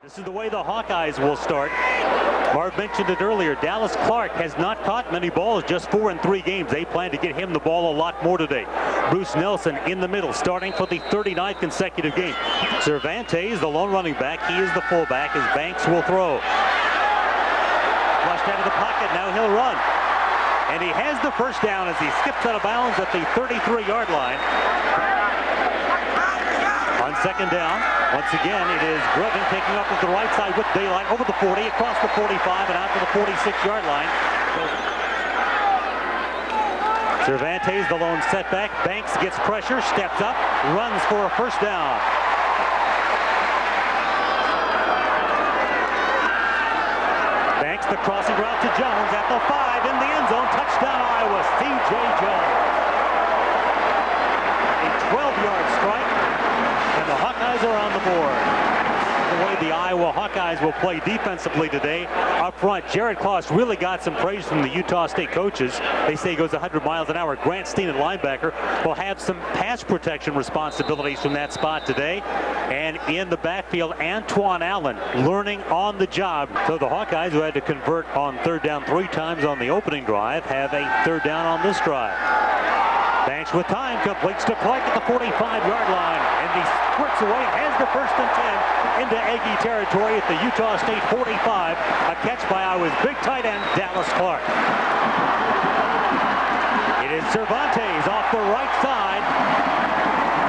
This is the way the Hawkeyes will start. Marv mentioned it earlier. Dallas Clark has not caught many balls, just 4 in 3 games. They plan to get him the ball a lot more today. Bruce Nelson in the middle, starting for the 39th consecutive game. Cervantes, the lone running back. He is the fullback as Banks will throw. Flushed out of the pocket. Now he'll run. And he has the first down as he skips out of bounds at the 33-yard line. On second down, once again, it is Grubbing taking up with the right side with daylight over the 40, across the 45, and out to the 46-yard line. Cervantes, the lone setback. Banks gets pressure, steps up, runs for a first down. Banks, the crossing route to Jones at the 5 in the end zone. Touchdown, Iowa. C.J. Jones. A 12-yard strike. And the Hawkeyes are on the board. The way the Iowa Hawkeyes will play defensively today. Up front, Jared Kloss really got some praise from the Utah State coaches. They say he goes 100 miles an hour. Grant Steen at linebacker will have some pass protection responsibilities from that spot today. And in the backfield, Antoine Allen learning on the job. So the Hawkeyes, who had to convert on third down 3 times on the opening drive, have a third down on this drive. Banks with time, completes to Clark at the 45-yard line, and he squirts away, has the 1st and 10 into Aggie territory at the Utah State 45. A catch by Iowa's big tight end, Dallas Clark. It is Cervantes off the right side,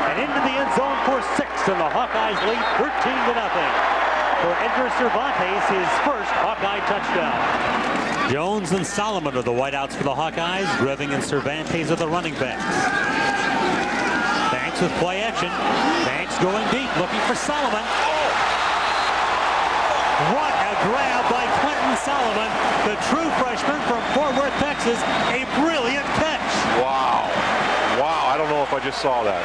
and into the end zone for 6, and the Hawkeyes lead 13-0. For Edgar Cervantes, his first Hawkeye touchdown. Jones and Solomon are the wideouts for the Hawkeyes. Grubbing and Cervantes are the running backs. Banks with play action. Banks going deep, looking for Solomon. What a grab by Quentin Solomon, the true freshman from Fort Worth, Texas. A brilliant catch. Wow. Wow, I don't know if I just saw that.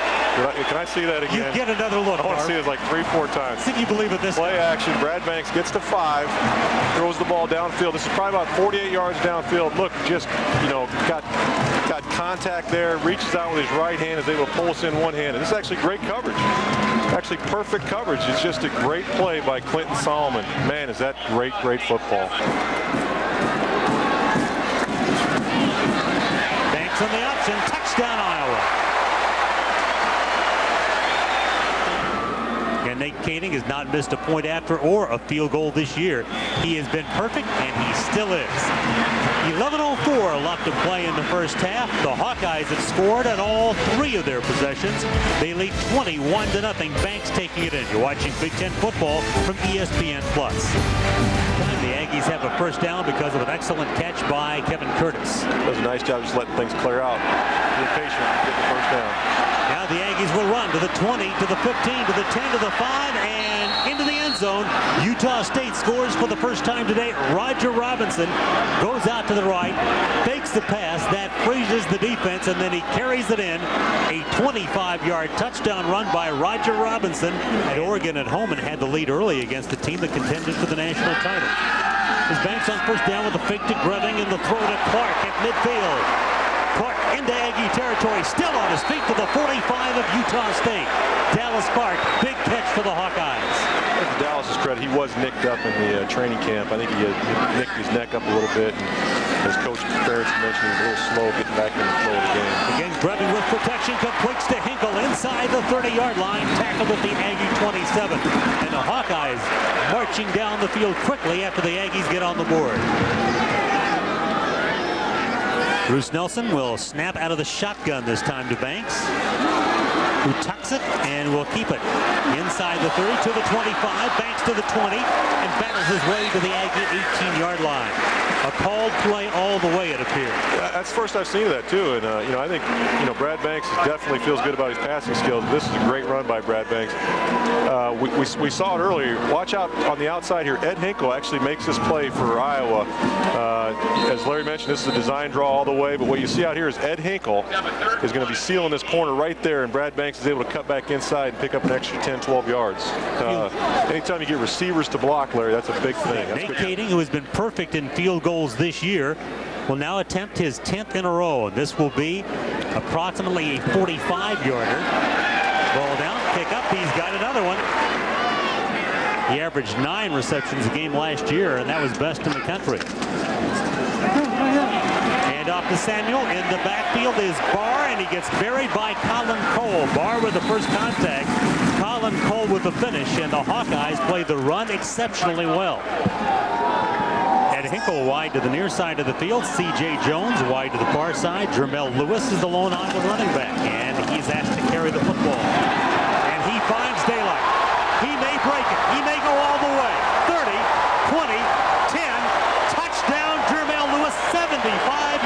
Can I see that again? You get another look. I want to see it like 3-4 times. I think you believe it this Play time. action. Brad Banks gets to 5, throws the ball downfield. This is probably about 48 yards downfield. Look, just, got contact there, reaches out with his right hand, is able to pull us in one hand. And this is actually great coverage. Actually perfect coverage. It's just a great play by Quentin Solomon. Man, is that great, great football. Banks on the option. Touchdown, Iowa. And Nate Kading has not missed a point after or a field goal this year. He has been perfect, and he still is. 11:04 left to play in the first half. The Hawkeyes have scored on all 3 of their possessions. They lead 21-0. Banks taking it in. You're watching Big Ten football from ESPN+. And the Aggies have a first down because of an excellent catch by Kevin Curtis. Does a nice job just letting things clear out. Be patient, get the first down. Now the Aggies will run to the 20, to the 15, to the 10, to the 5, and into the end zone. Utah State scores for the first time today. Roger Robinson goes out to the right, fakes the pass. That freezes the defense, and then he carries it in. A 25-yard touchdown run by Roger Robinson. And Oregon at home and had the lead early against the team that contended for the national title. His Banks on first down with a fake to Grubbing and the throw to Clark at midfield. Clark into Aggie territory, still on his feet to the 45 of Utah State. Dallas Clark, big catch for the Hawkeyes. To Dallas's credit, he was nicked up in the training camp. I think he nicked his neck up a little bit. And as Coach Ferentz mentioned, he was a little slow getting back in the flow of the game. Again, Grubbing with protection, completes to Hinkle inside the 30-yard line, tackled at the Aggie 27. And the Hawkeyes marching down the field quickly after the Aggies get on the board. Bruce Nelson will snap out of the shotgun this time to Banks, who tucks it and will keep it inside the 30 to the 25, Banks to the 20, and battles his way to the Aggie 18-yard line. A called play all the way, it appears. That's the first I've seen of that, too. And, I think, Brad Banks definitely feels good about his passing skills. This is a great run by Brad Banks. We saw it earlier. Watch out on the outside here. Ed Hinkle actually makes this play for Iowa. As Larry mentioned, this is a design draw all the way. But what you see out here is Ed Hinkle is going to be sealing this corner right there, and Brad Banks is able to cut back inside and pick up an extra 10, 12 yards. Anytime you get receivers to block, Larry, that's a big thing. Nate Kading, who has been perfect in field goals this year, will now attempt his 10th in a row. This will be approximately a 45-yarder. Ball down, pick up, he's got another one. He averaged 9 receptions a game last year, and that was best in the country. And off to Samuel. In the backfield is Barr, and he gets buried by Colin Cole. Barr with the first contact. Colin Cole with the finish, and the Hawkeyes play the run exceptionally well. Ed Hinkle wide to the near side of the field. C.J. Jones wide to the far side. Jermel Lewis is the lone Iowa running back, and he's asked to carry the football. And he finds daylight. He may break it. He may go all the way. 30, 20, 10. Touchdown, Jermel Lewis, 75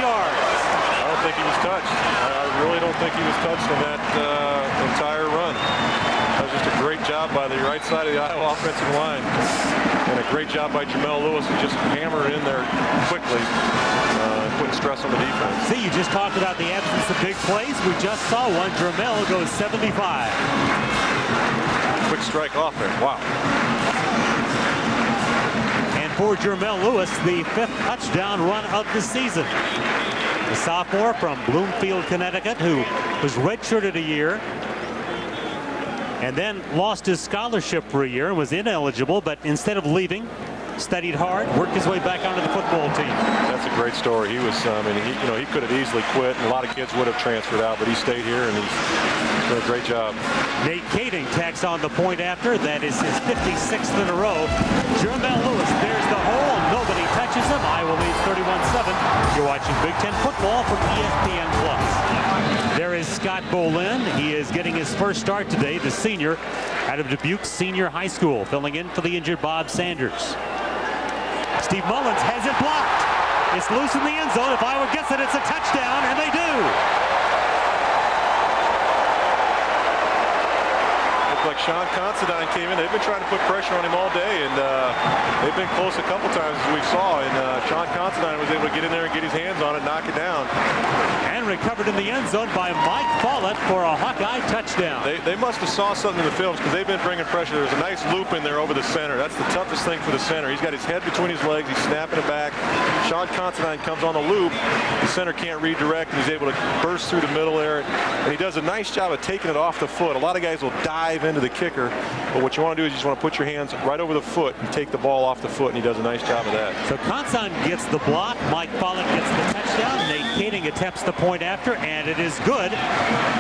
yards. I don't think he was touched. I really don't think he was touched on that entire run. That was just a great job by the right side of the Iowa offensive line. And a great job by Jermel Lewis to just hammer it in there quickly, putting stress on the defense. See, you just talked about the absence of big plays. We just saw one. Jermel goes 75. Quick strike off there. Wow. And for Jermel Lewis, the 5th touchdown run of the season. The sophomore from Bloomfield, Connecticut, who was redshirted a year and then lost his scholarship for a year and was ineligible, but instead of leaving, studied hard, worked his way back onto the football team. That's a great story. He was, he could have easily quit, and a lot of kids would have transferred out, but he stayed here, and he's done a great job. Nate Kading tacks on the point after. That is his 56th in a row. Jermel Lewis, there's the hole. Nobody touches him. Iowa leads 31-7. You're watching Big Ten football from ESPN+. There is Scott Bolin. He is getting his first start today, the senior out of Dubuque Senior High School, filling in for the injured Bob Sanders. Steve Mullins has it blocked. It's loose in the end zone. If Iowa gets it, it's a touchdown, and they do. Like Sean Considine came in. They've been trying to put pressure on him all day, and they've been close a couple times as we saw, and Sean Considine was able to get in there and get his hands on it, knock it down. And recovered in the end zone by Mike Follett for a Hawkeye touchdown. They must have saw something in the films, because they've been bringing pressure. There's a nice loop in there over the center. That's the toughest thing for the center. He's got his head between his legs. He's snapping it back. Sean Considine comes on the loop. The center can't redirect, and he's able to burst through the middle there, and he does a nice job of taking it off the foot. A lot of guys will dive into the kicker, but what you want to do is you just want to put your hands right over the foot and take the ball off the foot, and he does a nice job of that. So Considine gets the block. Mike Follett gets the touchdown. Nate Kading attempts the point after, and it is good.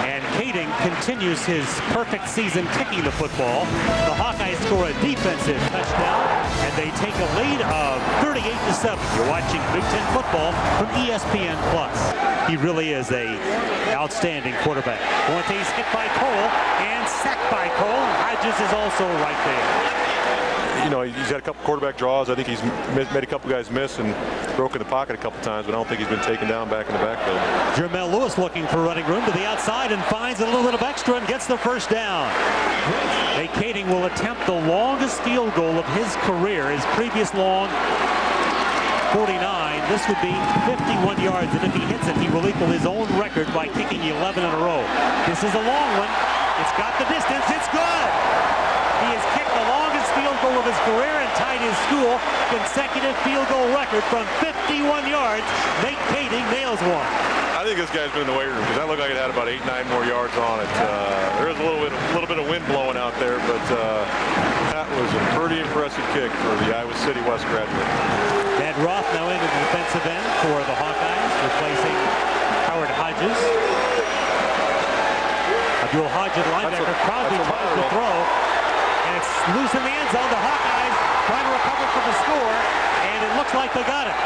And Kading continues his perfect season kicking the football. The Hawkeyes score a defensive touchdown, and they take a lead of 38-7. You're watching Big Ten football from ESPN+. He really is a outstanding quarterback. Fuentes hit by Cole and sacked by Cole. Hodges is also right there. You know, he's had a couple quarterback draws. I think he's made a couple guys miss and broken the pocket a couple times, but I don't think he's been taken down back in the backfield. Jermel Lewis looking for running room to the outside and finds a little bit of extra and gets the first down. Nate Kading will attempt the longest field goal of his career. His previous long, 49. This would be 51 yards, and if he hits it, he will equal his own record by kicking 11 in a row. This is a long one. It's got the distance. It's good. He has kicked the longest field goal of his career and tied his school consecutive field goal record from 51 yards. Nate Kading nails one. I think this guy's been in the weight room, because that looked like it had about 8-9 more yards on it. There is a little bit of wind blowing out there, but that was a pretty impressive kick for the Iowa City West graduate. Ned Roth now in the defensive end for the Hawkeyes, replacing Howard Hodges. Abdul Hodges, linebacker, proudly tries to throw, and it's loose in the end zone. The Hawkeyes trying to recover from the score, and it looks like they got it.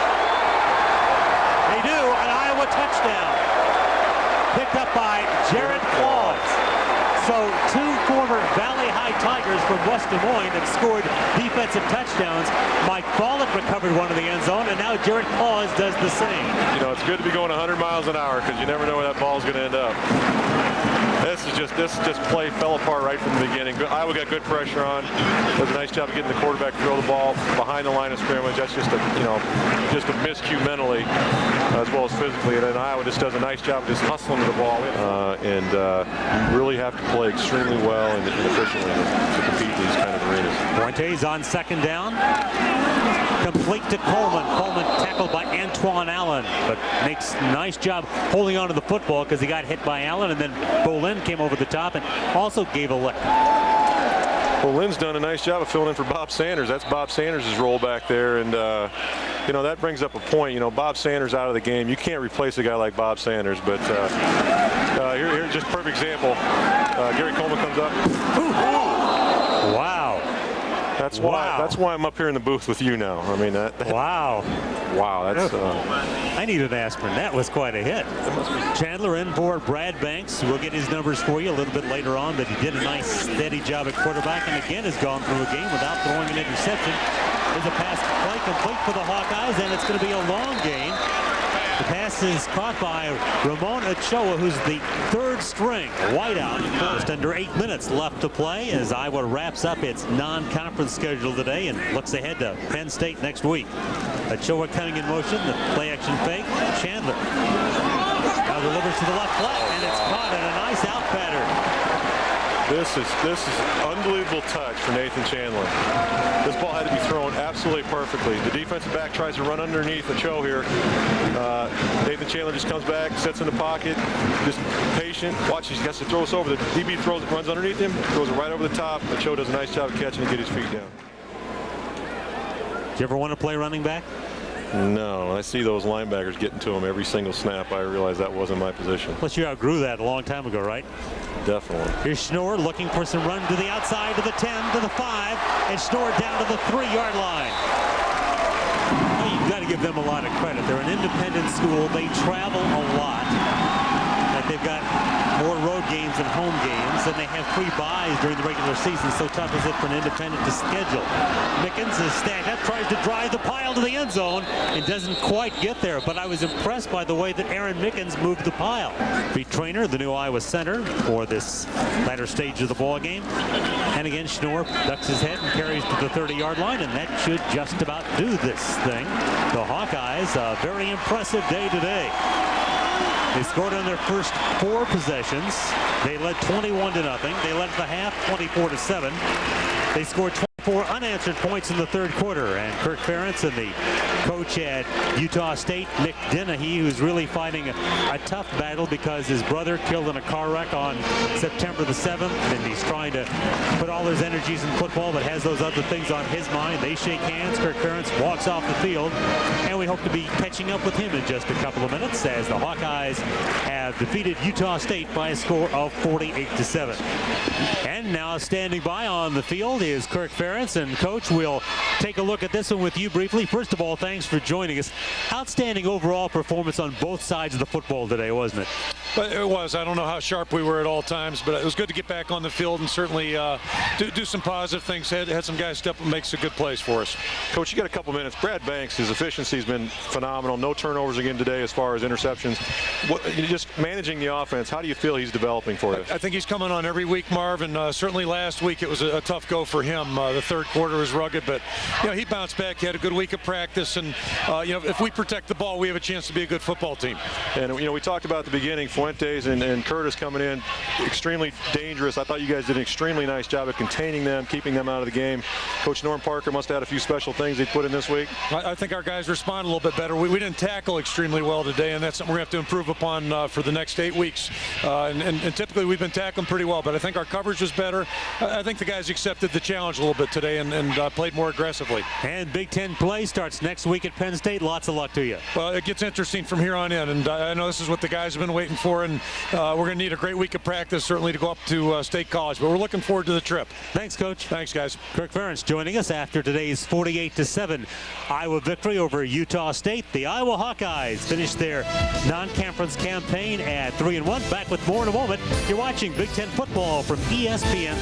They do, an Iowa touchdown. Picked up by Jared Claus. So two former Valley High Tigers from West Des Moines have scored defensive touchdowns. Mike Follett recovered one in the end zone, and now Jared Claus does the same. You know, it's good to be going 100 miles an hour, because you never know where that ball's going to end up. This just play fell apart right from the beginning. Iowa got good pressure on. Does a nice job of getting the quarterback to throw the ball behind the line of scrimmage. That's just a miscue mentally as well as physically. And then Iowa just does a nice job of just hustling the ball. You really have to play extremely well and efficiently to compete in these kind of arenas. Fuentes on second down. Complete to Coleman. Coleman tackled by Antoine Allen, but makes a nice job holding on to the football because he got hit by Allen, and then Bolin came over the top and also gave a lick. Well, Lynn's done a nice job of filling in for Bob Sanders. That's Bob Sanders' role back there, and you know, that brings up a point. You know, Bob Sanders out of the game. You can't replace a guy like Bob Sanders, but here's just a perfect example. Gary Coleman comes up. Wow. That's why I'm up here in the booth with you now. I mean, wow. Wow, that's. I need an aspirin. That was quite a hit. Chandler in for Brad Banks. We'll get his numbers for you a little bit later on, but he did a nice, steady job at quarterback, and again has gone through a game without throwing an interception. There's a pass play complete for the Hawkeyes, and it's going to be a long gain. The pass is caught by Ramon Ochoa, who's the third string wideout. Just under 8 minutes left to play as Iowa wraps up its non-conference schedule today and looks ahead to Penn State next week. Ochoa coming in motion, the play action fake. Chandler now delivers to the left flat, and it's caught in a nice out pattern. This is unbelievable touch for Nathan Chandler. This ball had to be thrown absolutely perfectly. The defensive back tries to run underneath Ochoa here. Nathan Chandler just comes back, sits in the pocket, just patient. Watch, he has to throw us over. The DB throws it, runs underneath him, throws it right over the top. Ochoa does a nice job of catching and get his feet down. Do you ever want to play running back? No, I see those linebackers getting to him every single snap. I realize that wasn't my position. Plus, you outgrew that a long time ago, right? Definitely. Here's Schnorr looking for some run to the outside, to the 10, to the 5, and Schnorr down to the 3-yard line. Well, you've got to give them a lot of credit. They're an independent school. They travel a lot. They've got more road games than home games, and they have 3 byes during the regular season. So tough is it for an independent to schedule. Mickens is stacked up, tries to drive the pile to the end zone, and doesn't quite get there. But I was impressed by the way that Aaron Mickens moved the pile. Pete Traynor, the new Iowa center for this latter stage of the ball game. And again, Schnorr ducks his head and carries to the 30-yard line, and that should just about do this thing. The Hawkeyes, a very impressive day today. They scored on their first 4 possessions. They led 21-0. They led at the half 24-7. They scored 24 unanswered points in the third quarter. And Kirk Ferentz and the coach at Utah State, Mick Dennehy, who's really fighting a tough battle because his brother killed in a car wreck on September the 7th. And he's trying to put all his energies in football, but has those other things on his mind. They shake hands. Kirk Ferentz walks off the field. And we hope to be catching up with him in just a couple of minutes as the Hawkeyes have defeated Utah State by a score of 48-7. And now standing by on the field is Kirk Ferentz. And Coach, we'll take a look at this one with you briefly. First of all, thanks for joining us. Outstanding overall performance on both sides of the football today, wasn't it? But it was. I don't know how sharp we were at all times, but it was good to get back on the field and certainly do some positive things. Had some guys step up and make some good plays for us. Coach, you got a couple minutes. Brad Banks, his efficiency has been phenomenal. No turnovers again today as far as interceptions. Just managing the offense, how do you feel he's developing for you? I think he's coming on every week, Marv, and certainly last week it was a tough go for him. The third quarter was rugged, but you know, he bounced back. He had a good week of practice, and you know, if we protect the ball, we have a chance to be a good football team. And you know, we talked about at the beginning, Fuentes and Curtis coming in extremely dangerous. I thought you guys did an extremely nice job of containing them, keeping them out of the game. Coach Norm Parker must have had a few special things he put in this week. I think our guys respond a little bit better. We didn't tackle extremely well today, and that's something we're going to have to improve upon for the next 8 weeks. And typically we've been tackling pretty well, but I think our coverage was better. I think the guys accepted the challenge a little bit today and played more aggressively. And Big Ten play starts next week at Penn State. Lots of luck to you. Well, it gets interesting from here on in, and I know this is what the guys have been waiting for, and we're going to need a great week of practice, certainly, to go up to State College, but we're looking forward to the trip. Thanks, Coach. Thanks, guys. Kirk Ferentz joining us after today's 48-7 Iowa victory over Utah State. The Iowa Hawkeyes finished their non-conference campaign at 3-1. Back with more in a moment. You're watching Big Ten football from ESPN+.